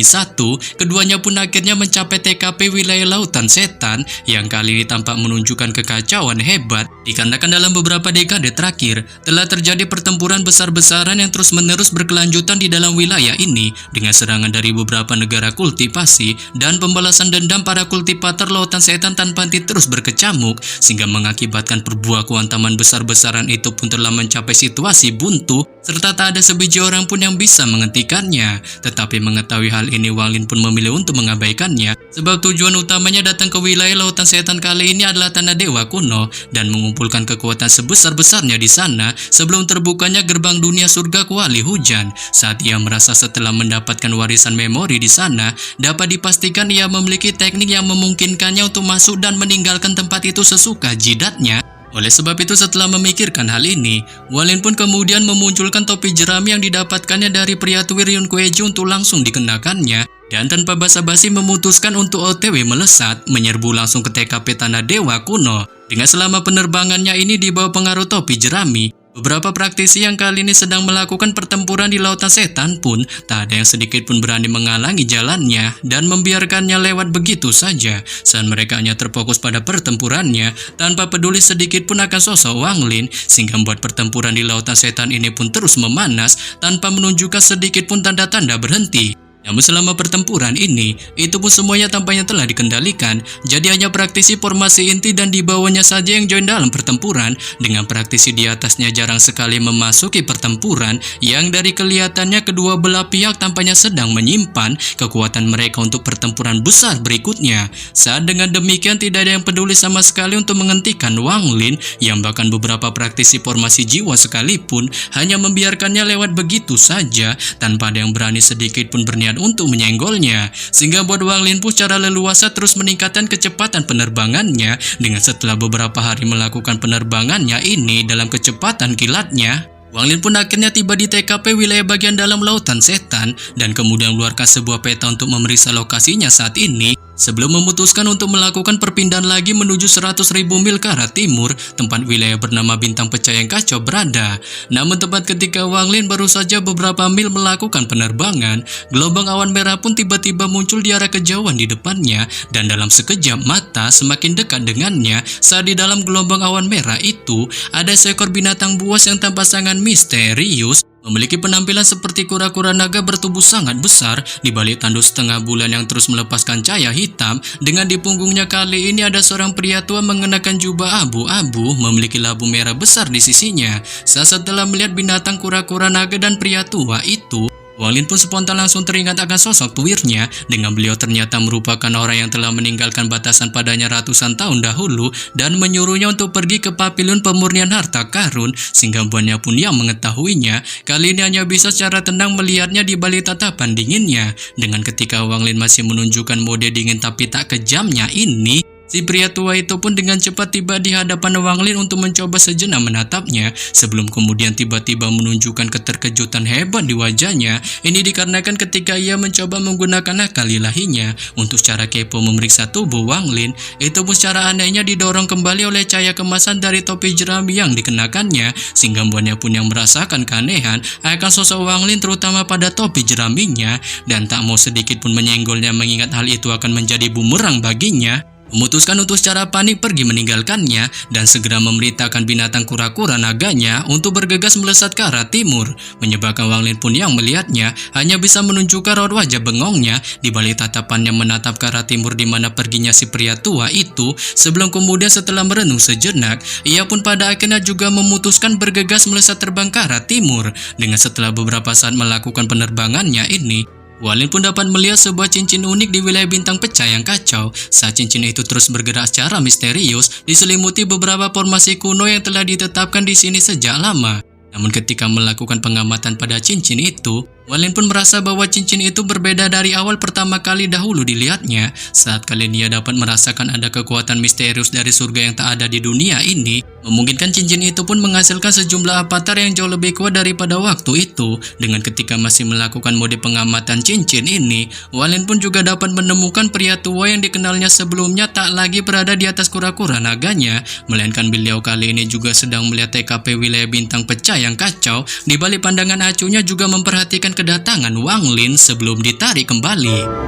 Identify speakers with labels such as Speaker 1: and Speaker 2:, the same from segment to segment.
Speaker 1: 1, keduanya pun akhirnya mencapai TKP wilayah Lautan Setan yang kali ini tampak menunjukkan kekacauan hebat dikarenakan dalam beberapa dekade terakhir telah terjadi pertempuran besar-besaran yang terus-menerus berkelanjutan di dalam wilayah ini dengan serangan dari beberapa negara kultivasi dan pembalasan dendam para kultivator Lautan Setan tanpa henti terus berkecamuk sehingga mengakibatkan perbuah kuantaman besar-besaran itu pun telah mencapai situasi buntu serta tak ada sebiji orang pun yang bisa menghentikannya. Tetapi mengetahui hal ini, Wang Lin pun memilih untuk mengabaikannya sebab tujuan utamanya datang ke wilayah Lautan Setan kali ini adalah Tanah Dewa Kuno dan mengumpulkan kekuatan sebesar-besarnya di sana sebelum terbukanya gerbang dunia surga Kuali Hujan. Saat ia merasa setelah mendapatkan warisan memori di sana, dapat dipastikan ia memiliki teknik yang memungkinkannya untuk masuk dan meninggalkan tempat itu sesuka jidatnya. Oleh sebab itu, setelah memikirkan hal ini, Wang Lin pun kemudian memunculkan topi jerami yang didapatkannya dari pria tua Ryun Kueji untuk langsung dikenakannya dan tanpa basa-basi memutuskan untuk OTW melesat menyerbu langsung ke TKP Tanah Dewa Kuno. Dengan selama penerbangannya ini di bawah pengaruh topi jerami, beberapa praktisi yang kali ini sedang melakukan pertempuran di Lautan Setan pun tak ada yang sedikit pun berani menghalangi jalannya dan membiarkannya lewat begitu saja saat mereka hanya terfokus pada pertempurannya tanpa peduli sedikit pun akan sosok Wang Lin sehingga membuat pertempuran di Lautan Setan ini pun terus memanas tanpa menunjukkan sedikit pun tanda-tanda berhenti. Namun selama pertempuran ini, itu pun semuanya tampaknya telah dikendalikan, jadi hanya praktisi formasi inti dan di bawahnya saja yang join dalam pertempuran, dengan praktisi di atasnya jarang sekali memasuki pertempuran, yang dari kelihatannya kedua belah pihak tampaknya sedang menyimpan kekuatan mereka untuk pertempuran besar berikutnya. Saat dengan demikian tidak ada yang peduli sama sekali untuk menghentikan Wang Lin, yang bahkan beberapa praktisi formasi jiwa sekalipun hanya membiarkannya lewat begitu saja, tanpa ada yang berani sedikit pun berniat untuk menyenggolnya, sehingga buat Wang Lin pun secara leluasa terus meningkatkan kecepatan penerbangannya dengan setelah beberapa hari melakukan penerbangannya ini dalam kecepatan kilatnya. Wang Lin pun akhirnya tiba di TKP wilayah bagian dalam Lautan Setan dan kemudian mengeluarkan sebuah peta untuk memeriksa lokasinya saat ini sebelum memutuskan untuk melakukan perpindahan lagi menuju 100.000 mil ke arah timur, tempat wilayah bernama Bintang Pecah yang Kacau berada. Namun tepat ketika Wang Lin baru saja beberapa mil melakukan penerbangan, gelombang awan merah pun tiba-tiba muncul di arah kejauhan di depannya dan dalam sekejap mata semakin dekat dengannya saat di dalam gelombang awan merah itu ada seekor binatang buas yang tampak sangat misterius. Memiliki penampilan seperti kura-kura naga bertubuh sangat besar di balik tanduk setengah bulan yang terus melepaskan cahaya hitam. Dengan di punggungnya kali ini ada seorang pria tua mengenakan jubah abu-abu memiliki labu merah besar di sisinya. Setelah melihat binatang kura-kura naga dan pria tua itu, Wang Lin pun spontan langsung teringat akan sosok tuirnya dengan beliau ternyata merupakan orang yang telah meninggalkan batasan padanya ratusan tahun dahulu dan menyuruhnya untuk pergi ke papilun pemurnian harta karun sehingga buannya pun yang mengetahuinya kali ini hanya bisa secara tenang melihatnya di balik tatapan dinginnya. Dengan ketika Wang Lin masih menunjukkan mode dingin tapi tak kejamnya ini, si pria tua itu pun dengan cepat tiba di hadapan Wang Lin untuk mencoba sejenak menatapnya sebelum kemudian tiba-tiba menunjukkan keterkejutan hebat di wajahnya. Ini dikarenakan ketika ia mencoba menggunakan akal ilahinya untuk secara kepo memeriksa tubuh Wang Lin, itu pun secara anehnya didorong kembali oleh cahaya kemasan dari topi jerami yang dikenakannya sehingga buannya pun yang merasakan keanehan akan sosok Wang Lin terutama pada topi jeraminya dan tak mau sedikit pun menyenggolnya mengingat hal itu akan menjadi bumerang baginya. Memutuskan untuk secara panik pergi meninggalkannya dan segera memerintahkan binatang kura-kura naganya untuk bergegas melesat ke arah timur, menyebabkan Wang Lin pun yang melihatnya hanya bisa menunjukkan raut wajah bengongnya di balik tatapannya menatap ke arah timur di mana perginya si pria tua itu sebelum kemudian setelah merenung sejenak ia pun pada akhirnya juga memutuskan bergegas melesat terbang ke arah timur. Dengan setelah beberapa saat melakukan penerbangannya ini, Wang Lin pun dapat melihat sebuah cincin unik di wilayah Bintang Pecah yang Kacau. Saat cincin itu terus bergerak secara misterius, diselimuti beberapa formasi kuno yang telah ditetapkan di sini sejak lama. Namun ketika melakukan pengamatan pada cincin itu, Wang Lin pun merasa bahwa cincin itu berbeda dari awal pertama kali dahulu dilihatnya. Saat kali ini ia dapat merasakan ada kekuatan misterius dari surga yang tak ada di dunia ini, memungkinkan cincin itu pun menghasilkan sejumlah avatar yang jauh lebih kuat daripada waktu itu. Dengan ketika masih melakukan mode pengamatan cincin ini, Wang Lin pun juga dapat menemukan pria tua yang dikenalnya sebelumnya tak lagi berada di atas kura-kura naganya, melainkan beliau kali ini juga sedang melihat TKP wilayah Bintang Pecah yang Kacau. Di balik pandangan acuhnya juga memperhatikan kedatangan Wang Lin sebelum ditarik kembali.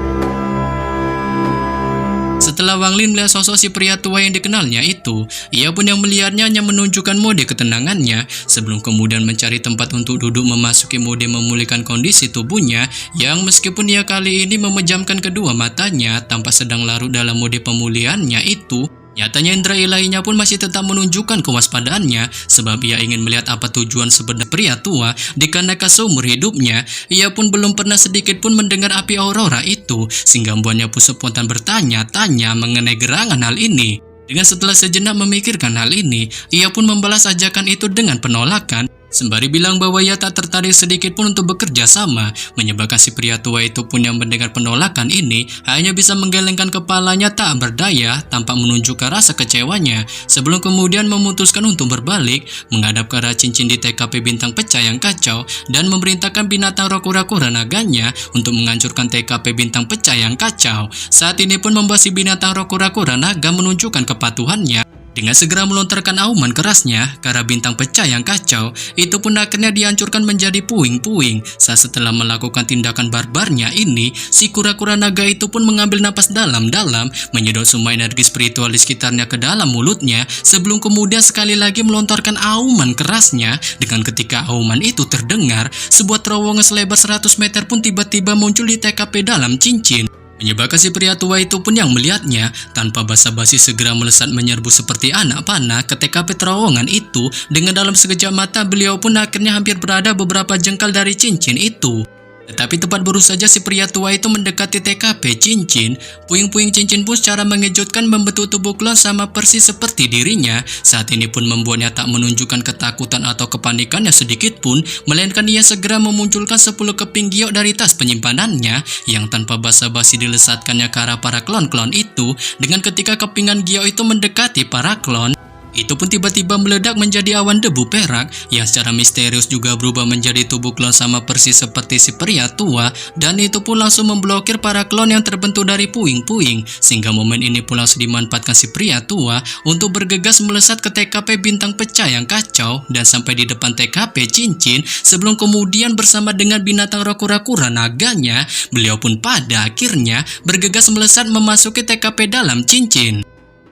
Speaker 1: Setelah Wang Lin melihat sosok si pria tua yang dikenalnya itu, ia pun yang melihatnya hanya menunjukkan mode ketenangannya sebelum kemudian mencari tempat untuk duduk memasuki mode memulihkan kondisi tubuhnya yang meskipun ia kali ini memejamkan kedua matanya tanpa sedang larut dalam mode pemulihannya itu, nyatanya indera ilahinya pun masih tetap menunjukkan kewaspadaannya sebab ia ingin melihat apa tujuan sebenarnya pria tua dikarenakan seumur hidupnya ia pun belum pernah sedikit pun mendengar api aurora itu sehingga membuatnya pun spontan bertanya-tanya mengenai gerangan hal ini. Dengan setelah sejenak memikirkan hal ini, ia pun membalas ajakan itu dengan penolakan sembari bilang bahwa ia tak tertarik sedikit pun untuk bekerja sama, menyebabkan si pria tua itu pun yang mendengar penolakan ini hanya bisa menggelengkan kepalanya tak berdaya tanpa menunjukkan rasa kecewanya sebelum kemudian memutuskan untuk berbalik menghadap ke arah cincin di TKP bintang pecah yang kacau dan memerintahkan binatang roh kura-kura naganya untuk menghancurkan TKP bintang pecah yang kacau. Saat ini pun membuat si binatang roh kura-kura naga menunjukkan kepatuhannya dengan segera melontarkan auman kerasnya ke arah bintang pecah yang kacau. Itu pun akhirnya dihancurkan menjadi puing-puing. Saat setelah melakukan tindakan barbarnya ini, si kura-kura naga itu pun mengambil napas dalam-dalam, menyedot semua energi spiritual di sekitarnya ke dalam mulutnya, sebelum kemudian sekali lagi melontarkan auman kerasnya. Dengan ketika auman itu terdengar, sebuah terowongan selebar 100 meter pun tiba-tiba muncul di TKP dalam cincin. Menyebabkan si pria tua itu pun yang melihatnya tanpa basa-basi segera melesat menyerbu seperti anak panah ke TKP terowongan itu. Dengan dalam sekejap mata beliau pun akhirnya hampir berada beberapa jengkal dari cincin itu. Tetapi tepat baru saja si pria tua itu mendekati TKP cincin, puing-puing cincin pun secara mengejutkan membentuk tubuh klon sama persis seperti dirinya. Saat ini pun membuatnya tak menunjukkan ketakutan atau kepanikannya sedikit pun, melainkan ia segera memunculkan 10 keping giok dari tas penyimpanannya yang tanpa basa-basi dilesatkannya ke arah para klon-klon itu. Dengan ketika kepingan giok itu mendekati para klon, itu pun tiba-tiba meledak menjadi awan debu perak yang secara misterius juga berubah menjadi tubuh klon sama persis seperti si pria tua, dan itu pun langsung memblokir para klon yang terbentuk dari puing-puing sehingga momen ini pun langsung dimanfaatkan si pria tua untuk bergegas melesat ke TKP bintang pecah yang kacau dan sampai di depan TKP cincin sebelum kemudian bersama dengan binatang roh kura-kura naganya beliau pun pada akhirnya bergegas melesat memasuki TKP dalam cincin.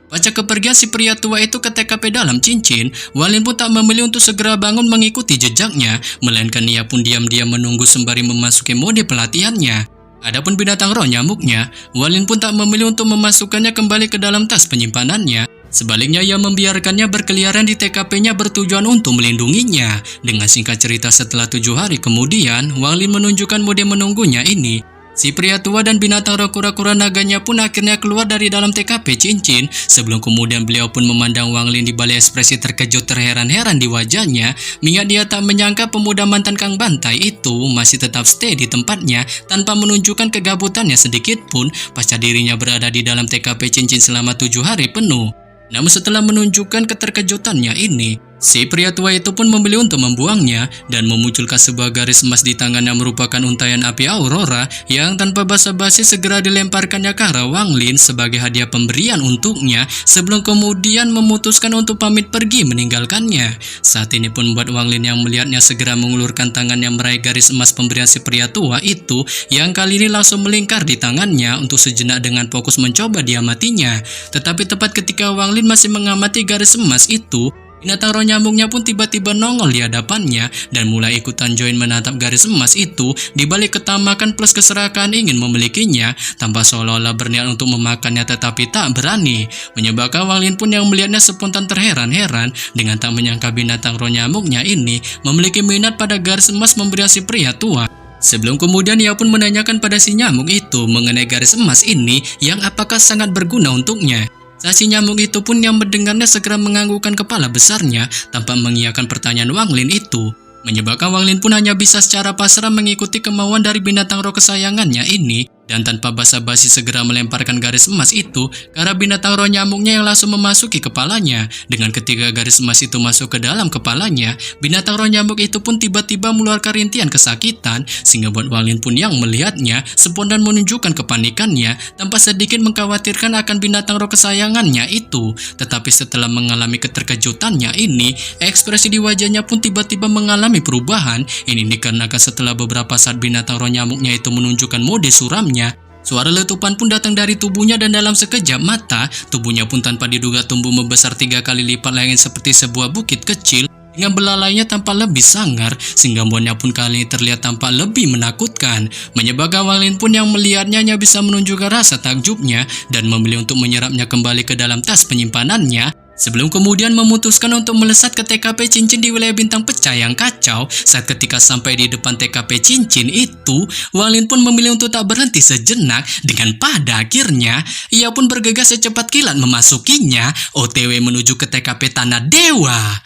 Speaker 1: Pasca kepergian si pria tua itu ke TKP dalam cincin, Wang Lin pun tak memilih untuk segera bangun mengikuti jejaknya, melainkan ia pun diam-diam menunggu sembari memasuki mode pelatihannya. Adapun binatang roh nyamuknya, Wang Lin pun tak memilih untuk memasukkannya kembali ke dalam tas penyimpanannya. Sebaliknya ia membiarkannya berkeliaran di TKP-nya bertujuan untuk melindunginya. Dengan singkat cerita setelah 7 hari kemudian, Wang Lin menunjukkan mode menunggunya ini. Si pria tua dan binatang roh kura-kura naganya pun akhirnya keluar dari dalam TKP cincin sebelum kemudian beliau pun memandang Wang Lin di balik ekspresi terkejut terheran-heran di wajahnya, mengingat dia tak menyangka pemuda mantan Kang Bantai itu masih tetap stay di tempatnya tanpa menunjukkan kegabutannya sedikit pun pasca dirinya berada di dalam TKP cincin selama 7 hari penuh. Namun setelah menunjukkan keterkejutannya ini, si pria tua itu pun memilih untuk membuangnya dan memunculkan sebuah garis emas di tangan yang merupakan untaian api aurora yang tanpa basa-basi segera dilemparkannya ke arah Wang Lin sebagai hadiah pemberian untuknya sebelum kemudian memutuskan untuk pamit pergi meninggalkannya. Saat ini pun membuat Wang Lin yang melihatnya segera mengulurkan tangan yang meraih garis emas pemberian si pria tua itu yang kali ini langsung melingkar di tangannya untuk sejenak dengan fokus mencoba diamatinya. Tetapi tepat ketika Wang Lin masih mengamati garis emas itu, binatang roh nyamuknya pun tiba-tiba nongol di hadapannya dan mulai ikutan join menatap garis emas itu di balik ketamakan plus keserakahan ingin memilikinya tanpa seolah-olah berniat untuk memakannya tetapi tak berani. Menyebabkan Wang Lin pun yang melihatnya spontan terheran-heran dengan tak menyangka binatang roh nyamuknya ini memiliki minat pada garis emas pemberian si pria tua. Sebelum kemudian ia pun menanyakan pada si nyamuk itu mengenai garis emas ini yang apakah sangat berguna untuknya. Saat si nyamuk itu pun yang mendengarnya segera menganggukkan kepala besarnya tanpa mengiyakan pertanyaan Wang Lin itu. Menyebabkan Wang Lin pun hanya bisa secara pasrah mengikuti kemauan dari binatang roh kesayangannya ini Dan tanpa basa-basi segera melemparkan garis emas itu ke arah binatang roh nyamuknya yang langsung memasuki kepalanya. Dengan ketiga garis emas itu masuk ke dalam kepalanya, binatang roh nyamuk itu pun tiba-tiba mengeluarkan rintihan kesakitan, sehingga buat Walin pun yang melihatnya spontan menunjukkan kepanikannya tanpa sedikit mengkhawatirkan akan binatang roh kesayangannya itu. Tetapi setelah mengalami keterkejutannya ini, ekspresi di wajahnya pun tiba-tiba mengalami perubahan. Ini dikarenakan setelah beberapa saat binatang roh nyamuknya itu menunjukkan mode suramnya, suara letupan pun datang dari tubuhnya dan dalam sekejap mata, tubuhnya pun tanpa diduga tumbuh membesar 3 kali lipat lain seperti sebuah bukit kecil dengan belalainya tampak lebih sangar, sehingga buahnya pun kali ini terlihat tampak lebih menakutkan. Menyebabkan Walin pun yang melihatnya hanya bisa menunjukkan rasa takjubnya dan memilih untuk menyerapnya kembali ke dalam tas penyimpanannya. Sebelum kemudian memutuskan untuk melesat ke TKP cincin di wilayah bintang pecah yang kacau. Saat ketika sampai di depan TKP cincin itu, Walin pun memilih untuk tak berhenti sejenak. Dengan pada akhirnya, ia pun bergegas secepat kilat memasukinya, OTW menuju ke TKP Tanah Dewa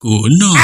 Speaker 1: kuno.